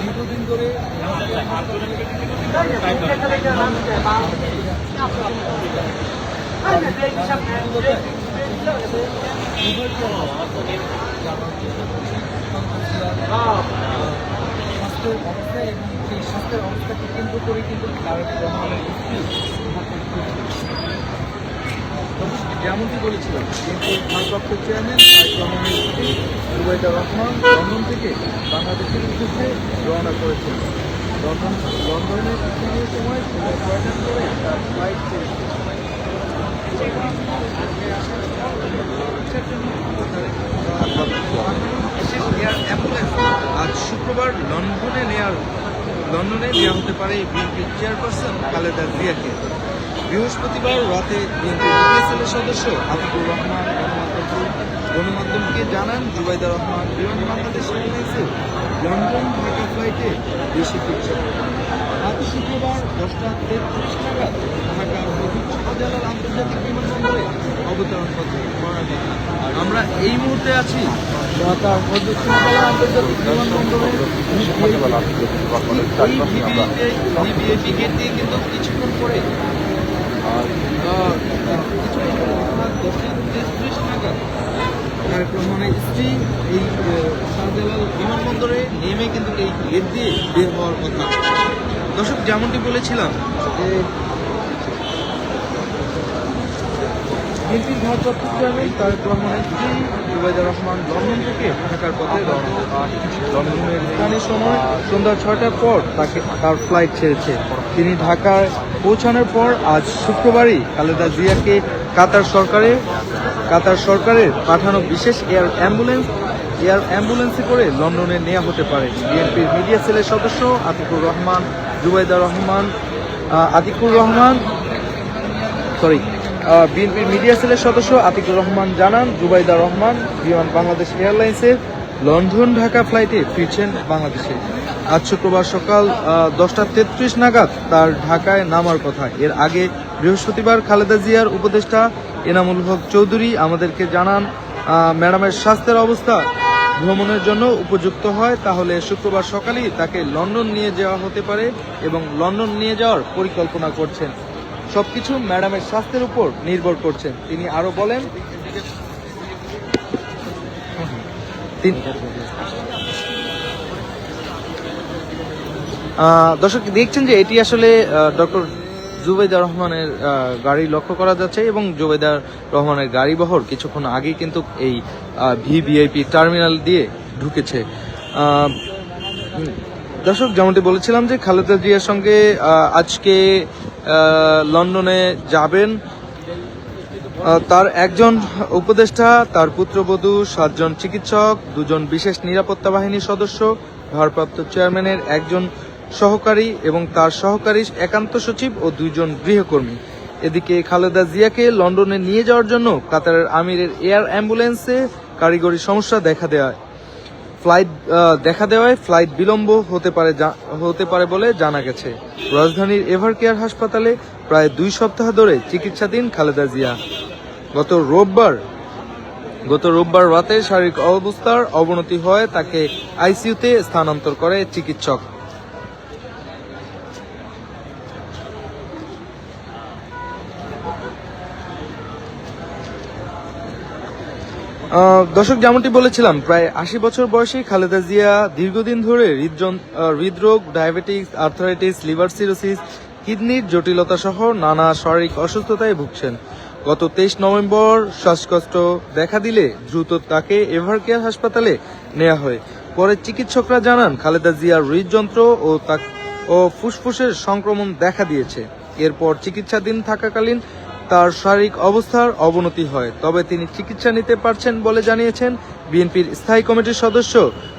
দীর্ঘদিন ধরে স্বাস্থ্যের অবস্থা এবং সেই স্বাস্থ্যের অবস্থাকে কেন্দ্র করে কিন্তু যেমনটি বলেছিলাম ভারপ্রাপ্ত চেয়ারম্যান জুবাইদা রহমান লন্ডন থেকে বাংলাদেশের উদ্দেশ্যে রওনা করেছেন। লন্ডনে পৌঁছানোর সময় ছয়টার পরে তার ফ্লাইট ছেড়েছে। আজ শুক্রবার লন্ডনে নেওয়া হতে পারে বিএনপির চেয়ারপারসন খালেদা জিয়াকে। বৃহস্পতিবার রাতে বিএনপির বিএসএলের সদস্য আতিকুর রহমান গণমাধ্যমকে জানান জুবাইদা রহমান বিমান বাংলাদেশ এয়ারলাইন্সের লন্ডন ঢাকা ফ্লাইটে দেশে ফিরছেন। আজ শুক্রবার 10:33 নাগাদ ঢাকার হযরত শাহজালাল আন্তর্জাতিক বিমানবন্দরে অবতরণ করতে আমরা এই মুহূর্তে আছি ঢাকার হযরত শাহজালাল আন্তর্জাতিক বিমানবন্দরে। ভিভিআইপি গেট দিয়ে কিন্তু কিছুক্ষণ পরে 10:33 নাগাদ তারেক রহমানের স্ত্রী এই শাহজালাল বিমানবন্দরে নেমে কিন্তু এই গেট দিয়ে বের হওয়ার কথা। দর্শক, যেমনটি বলেছিলাম যে বিএনপির ভারপ্রাপ্ত চেয়ারম্যান তারেক রহমানের স্ত্রী জুবাইদা রহমান লন্ডন থেকে ঢাকার পথে লন্ডনের স্থানীয় সময় সন্ধ্যা 6টার পর তার ফ্লাইট ছেড়েছে। তিনি ঢাকায় পৌঁছানোর পর আজ শুক্রবারই খালেদা জিয়াকে কাতার সরকারের পাঠানো বিশেষ এয়ার অ্যাম্বুলেন্সে করে লন্ডনে নেওয়া হতে পারে। বিএনপির মিডিয়া সেলের সদস্য বিএনপির মিডিয়া সেলের সদস্য আতিকুর রহমান জানান জুবাইদা রহমান বিমান বাংলাদেশ এয়ারলাইন্সের লন্ডন ঢাকা ফ্লাইটে ফিরছেন বাংলাদেশে। আজ শুক্রবার সকাল 10:33 নাগাদ তার ঢাকায় নামার কথা। এর আগে বৃহস্পতিবার খালেদা জিয়ার উপদেষ্টা এনামুল হক চৌধুরী আমাদেরকে জানান ম্যাডামের স্বাস্থ্যের অবস্থা ভ্রমণের জন্য উপযুক্ত হয় তাহলে শুক্রবার সকালেই তাকে লন্ডন নিয়ে যাওয়া হতে পারে এবং লন্ডন নিয়ে যাওয়ার পরিকল্পনা করছেন। সবকিছু ম্যাডামের স্বাস্থ্যের উপর নির্ভর করছেন। তিনি আরো বলেন, দর্শক দেখছেন যে এটি আসলে ডক্টর জুবাইদা রহমানের গাড়ি লক্ষ্য করা যাচ্ছে এবং জুবাইদা রহমানের গাড়ি বহর কিছুক্ষণ আগেই কিন্তু এই ভিভিআইপি টার্মিনাল দিয়ে ঢুকেছে। দর্শক, যেমনটি বলেছিলাম যে খালেদা জিয়ার সঙ্গে আজকে লন্ডনে যাবেন তার একজন উপদেষ্টা, তার পুত্রবধূ, 7 জন চিকিৎসক, 2 জন বিশেষ নিরাপত্তা বাহিনীর সদস্য, ভারপ্রাপ্ত চেয়ারম্যানের একজন সহকারী এবং তার সহকারী একান্ত সচিব ও 2 জন গৃহকর্মী। এদিকে খালেদা জিয়াকে লন্ডনে নিয়ে যাওয়ার জন্য কাতারের আমিরের এয়ার অ্যাম্বুলেন্সে কারিগরি সমস্যা দেখা দেওয়ায় ফ্লাইট বিলম্ব হতে পারে বলে জানা গেছে। রাজধানীর এভারকেয়ার হাসপাতালে প্রায় 2 সপ্তাহ ধরে চিকিৎসাধীন খালেদা জিয়া। গত রোববার রাতে শারীরিক অবস্থার অবনতি হয় তাকে আইসিইউতে স্থানান্তর করে চিকিৎসক। দর্শক, যেমনটি বলেছিলাম প্রায় 80 বছর বয়সী খালেদা জিয়া দীর্ঘদিন ধরে হৃদরোগ, ডায়াবেটিস, আর্থারাইটিস, লিভার সিরোসিস, কিডনির জটিলতা সহ নানা শারীরিক অসুস্থতায় ভুগছেন। গত 23 নভেম্বর শ্বাসকষ্ট দেখা দিলে দ্রুত তাকে এভারকেয়ার হাসপাতালে নেওয়া হয়। পরে চিকিৎসকরা জানান খালেদা জিয়ার হৃদযন্ত্র ও ফুসফুসের সংক্রমণ দেখা দিয়েছে। এরপর চিকিৎসাধীন থাকাকালীন তার শারীরিক অবস্থার অবনতি হয়, তবে তিনি চিকিৎসা নিতে পারছেন বলে জানিয়েছেন বিএনপির স্থায়ী কমিটির সদস্য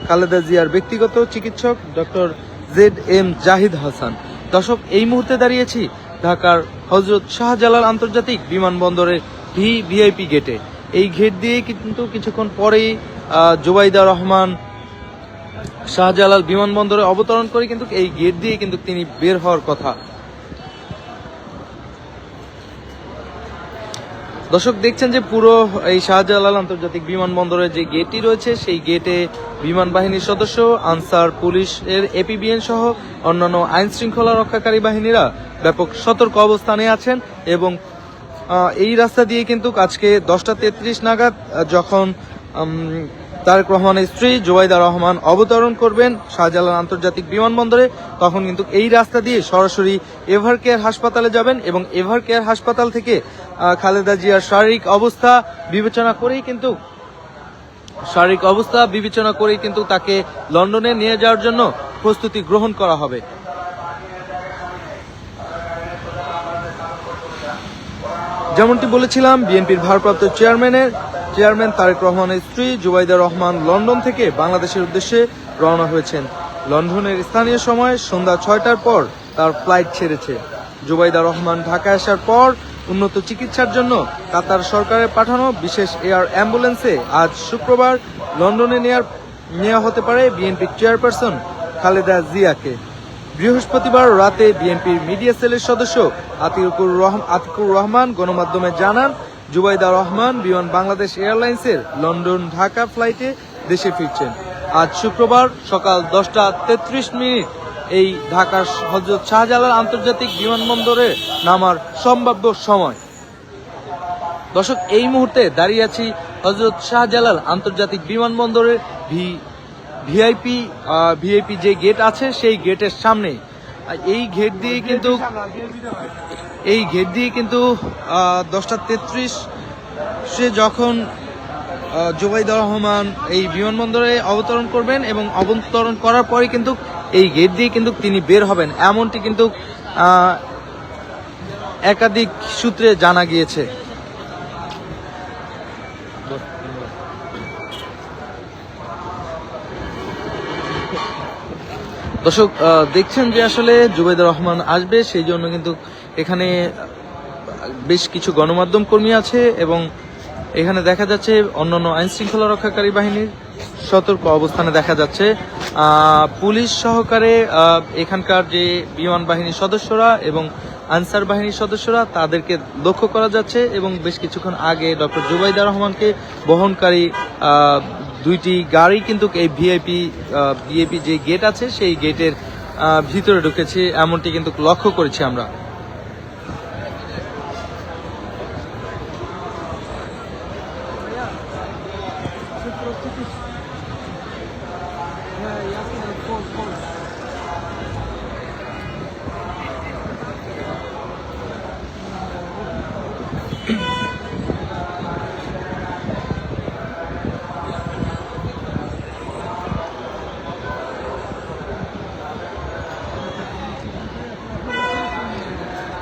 খালেদা জিয়ার ব্যক্তিগত চিকিৎসক ডক্টর ZM জাহিদ হাসান। দর্শক, এই মুহূর্তে দাঁড়িয়েছি ঢাকার হযরত শাহজালাল আন্তর্জাতিক বিমানবন্দরের ভিভিআইপি গেটে। এই গেট দিয়ে কিন্তু কিছুক্ষণ পরেই জুবাইদা রহমান শাহজালাল বিমানবন্দরে অবতরণ করে কিন্তু এই গেট দিয়ে কিন্তু তিনি বের হওয়ার কথা। দর্শক দেখছেন যে পুরো এই শাহজালাল আন্তর্জাতিক বিমানবন্দরের যে গেটটি রয়েছে সেই গেটে বিমান বাহিনীর সদস্য, আনসার, পুলিশের এপিবিএন সহ অন্যান্য আইন শৃঙ্খলা রক্ষাকারী বাহিনীরা ব্যাপক সতর্ক অবস্থানে আছেন। এবং এই রাস্তা দিয়ে কিন্তু আজকে 10:33 নাগাদ যখন তারেক রহমানের স্ত্রী জুবাইদা রহমান অবতরণ করবেন শাহজালাল আন্তর্জাতিক বিমানবন্দরে, তখন কিন্তু এই রাস্তা দিয়ে সরাসরি এভার কেয়ার হাসপাতালে যাবেন এবং এভার কেয়ার হাসপাতাল থেকে খালেদা জিয়ার শারীরিক অবস্থা বিবেচনা করেই কিন্তু তাকে লন্ডনে নিয়ে যাওয়ার জন্য প্রস্তুতি গ্রহণ করা হবে। যেমনটি বলেছিলাম, বিএনপির ভারপ্রাপ্ত চেয়ারম্যান তারেক রহমানের স্ত্রী জুবাইদা রহমান লন্ডন থেকে বাংলাদেশের উদ্দেশ্যে রওনা হয়েছেন। লন্ডনের স্থানীয় সময় সন্ধ্যা 6টার পর তার ফ্লাইট ছেড়েছে। জুবাইদা রহমান ঢাকায় আসার পর উন্নত চিকিৎসার জন্য কাতার সরকারের পাঠানো বিশেষ এয়ার অ্যাম্বুলেন্সে আজ শুক্রবার লন্ডনে নেওয়া হতে পারে বিএনপির চেয়ারপারসন খালেদা জিয়াকে। বৃহস্পতিবার রাতে বিএনপির মিডিয়া সেলের সদস্য আতিকুর রহমান গণমাধ্যমে জানান, জুবাইদা রহমান বিমান বাংলাদেশ এয়ারলাইন্সের লন্ডন ঢাকা ফ্লাইটে দেশে ফিরছেন। আজ শুক্রবার সকাল 10:33 এই ঢাকার হযরত শাহজালাল আন্তর্জাতিক বিমানবন্দরে নামার সম্ভাব্য সময়। দর্শক, এই মুহূর্তে দাঁড়িয়ে আছি হযরত শাহজালাল আন্তর্জাতিক বিমানবন্দরের ভিআইপি যে গেট আছে সেই গেটের সামনে। এই গেট দিয়ে কিন্তু 10:33 যখন জুবাইদা রহমান এই বিমানবন্দরে অবতরণ করবেন এবং অবতরণ করার পরে কিন্তু এই গেট দিয়ে কিন্তু তিনি বের হবেন, এমনটি কিন্তু একাধিক সূত্রে জানা গিয়েছে। দর্শক দেখছেন যে আসলে জুবাইদা রহমান আসবে, সেই জন্য কিন্তু এখানে বেশ কিছু গণমাধ্যম কর্মী আছে এবং এখানে দেখা যাচ্ছে অন্যান্য আইন শৃঙ্খলা রক্ষাকারী বাহিনীর সতর্ক অবস্থানে দেখা যাচ্ছে। পুলিশ সহকারে এখানকার যে বিমান বাহিনীর সদস্যরা এবং আনসার বাহিনীর সদস্যরা তাদেরকে লক্ষ্য করা যাচ্ছে এবং বেশ কিছুক্ষণ আগে ডক্টর জুবাইদা রহমানকে বহনকারী দুইটি গাড়ি কিন্তু এই ভিআইপি যে গেট আছে সেই গেটের ভিতরে ঢুকেছে, এমনটি কিন্তু লক্ষ্য করেছি আমরা।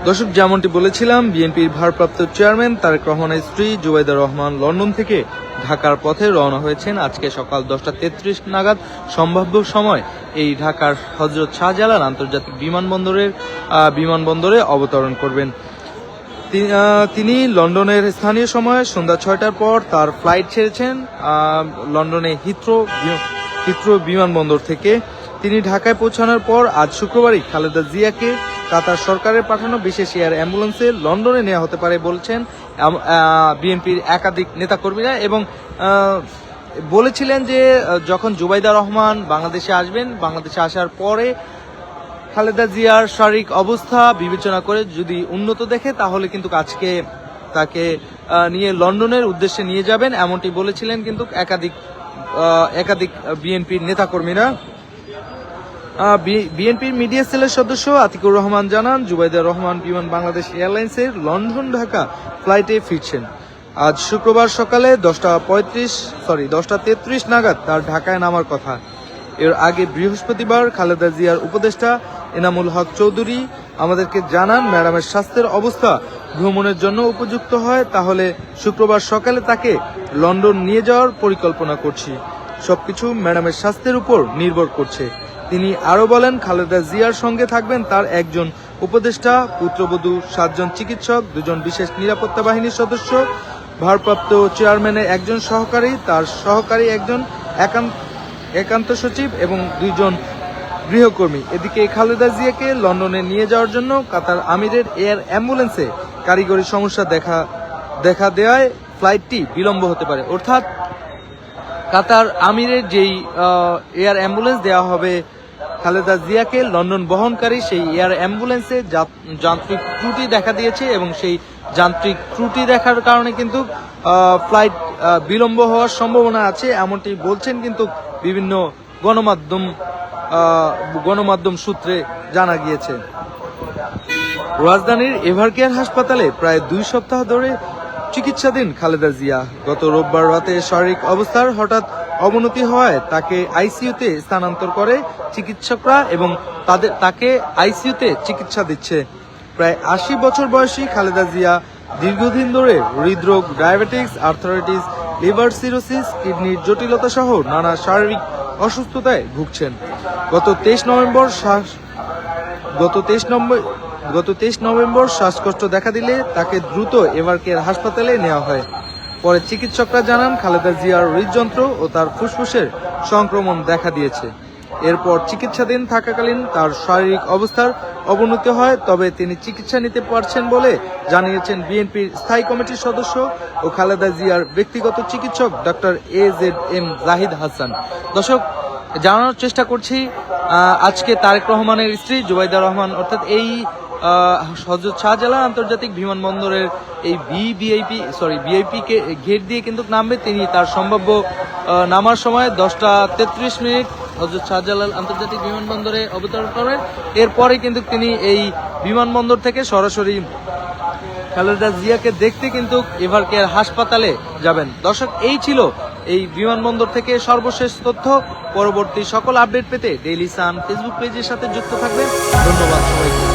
দর্শক, যেমনটি বলেছিলাম, বিএনপির ভারপ্রাপ্ত চেয়ারম্যান তারেক রহমানের স্ত্রী জুবাইদা রহমান লন্ডন থেকে ঢাকার পথে রওনা হয়েছেন। আজকে সকাল 10:33 নাগাদ সম্ভাব্য সময় এই ঢাকার হযরত শাহজালাল আন্তর্জাতিক বিমানবন্দরে অবতরণ করবেন। তিনি লন্ডনের স্থানীয় সময় সন্ধ্যা 6টার পর তার ফ্লাইট ছেড়েছেন লন্ডনে হিথ্রো বিমানবন্দর থেকে। তিনি ঢাকায় পৌঁছানোর পর আজ শুক্রবারই খালেদা জিয়াকে কাতার সরকারের পাঠানো বিশেষ এয়ার অ্যাম্বুলেন্সে লন্ডনে নেওয়া হতে পারে বলছেন বিএনপির একাধিক নেতাকর্মীরা এবং বলেছিলেন যে যখন জুবাইদা রহমান বাংলাদেশে আসবেন, বাংলাদেশে আসার পরে খালেদা জিয়ার শারীরিক অবস্থা বিবেচনা করে যদি উন্নত দেখে তাহলে কিন্তু আজকে তাকে নিয়ে লন্ডনের উদ্দেশ্যে নিয়ে যাবেন, এমনটি বলেছিলেন কিন্তু একাধিক বিএনপির নেতাকর্মীরা। বিএনপির মিডিয়া সেলের সদস্য আতিকুর রহমান জানান, জুবাইদা রহমান বিমান বাংলাদেশ এয়ারলাইন্সের লন্ডন ঢাকা ফ্লাইটে ফিরছেন। আজ শুক্রবার সকালে 10:33 নাগাদ তার ঢাকায় নামার কথা। এর আগে বৃহস্পতিবার খালেদা জিয়ার উপদেষ্টা এনামুল হক চৌধুরী আমাদেরকে জানান, ম্যাডামের স্বাস্থ্যের অবস্থা ভ্রমণের জন্য উপযুক্ত হয় তাহলে শুক্রবার সকালে তাকে লন্ডন নিয়ে যাওয়ার পরিকল্পনা করছি। সবকিছু ম্যাডামের স্বাস্থ্যের উপর নির্ভর করছে। তিনি আরো বলেন, খালেদা জিয়ার সঙ্গে থাকবেন তার একজন উপদেষ্টা, পুত্রবধূ, 7 জন চিকিৎসক, 2 জন বিশেষ নিরাপত্তা বাহিনীর সদস্য, ভারপ্রাপ্ত চেয়ারম্যানের একজন সহকারী, তার সহকারী একজন একান্ত সচিব এবং 2 জন গৃহকর্মী। এদিকে খালেদা জিয়াকে লন্ডনে নিয়ে যাওয়ার জন্য কাতার আমিরের এয়ার অ্যাম্বুলেন্সে কারিগরি সমস্যা দেখা দেখা দেওয়ায় ফ্লাইটটি বিলম্ব হতে পারে। অর্থাৎ কাতার আমিরের যেই এয়ার অ্যাম্বুলেন্স দেওয়া হবে খালেদা জিয়াকে লন্ডন বহনকারী সেই এয়ার অ্যাম্বুলেন্সে যান্ত্রিক ত্রুটি দেখা দিয়েছে এবং সেই যান্ত্রিক ত্রুটি দেখার কারণে কিন্তু ফ্লাইট বিলম্ব হওয়ার সম্ভাবনা আছে, এমনটি বলছেন কিন্তু বিভিন্ন গণমাধ্যম সূত্রে জানা গিয়েছে। রাজধানীর এভারকেয়ার হাসপাতালে প্রায় 2 সপ্তাহ ধরে চিকিৎসাধীন খালেদা জিয়া। গত রোববার রাতে শারীরিক অবস্থার হঠাৎ অবনতি হওয়ায় তাকে আইসিইউতে স্থানান্তর করে চিকিৎসকরা এবং তাকে আইসিইউতে চিকিৎসা দিচ্ছে। প্রায় 80 বছর বয়সী খালেদা জিয়া দীর্ঘদিন ধরে হৃদরোগ, ডায়াবেটিস, আর্থারাইটিস, লিভার সিরোসিস, কিডনির জটিলতা সহ নানা শারীরিক অসুস্থতায় ভুগছেন। গত 23 নভেম্বর শ্বাসকষ্ট দেখা দিলে তাকে দ্রুত এভারকেয়ার হাসপাতালে নেওয়া হয়। পরে চিকিৎসকরা জানান খালেদা জিয়ার হৃদযন্ত্র ও তার ফুসফুসের সংক্রমণ দেখা দিয়েছে। এরপর চিকিৎসাধীন থাকাকালীন তার শারীরিক অবস্থার অবনতি হয়, তবে তিনি চিকিৎসা নিতে পারছেন বলে জানিয়েছেন বিএনপির স্থায়ী কমিটির সদস্য ও খালেদা জিয়ার ব্যক্তিগত চিকিৎসক ডক্টর AZM জাহিদ হাসান। দর্শক, জানানোর চেষ্টা করছি আজকে তারেক রহমানের স্ত্রী জুবাইদা রহমান অর্থাৎ এই হযরত শাহজালাল আন্তর্জাতিক বিমানবন্দরের এই ভিআইপি গেট দিয়ে কিন্তু নামবে তিনি। তার সম্ভাব্য নামার সময় 10:33 হযরত শাহজালাল আন্তর্জাতিক বিমানবন্দরে অবতরণ করেন। এরপরে কিন্তু তিনি এই বিমানবন্দর থেকে সরাসরি খালেদা জিয়াকে দেখতে কিন্তু এভারকেয়ার হাসপাতালে যাবেন। দর্শক, এই ছিল এই বিমানবন্দর থেকে সর্বশেষ তথ্য। পরবর্তী সকল আপডেট পেতে ডেইলি সান ফেসবুক পেজের সাথে যুক্ত থাকবেন। ধন্যবাদ সবাইকে।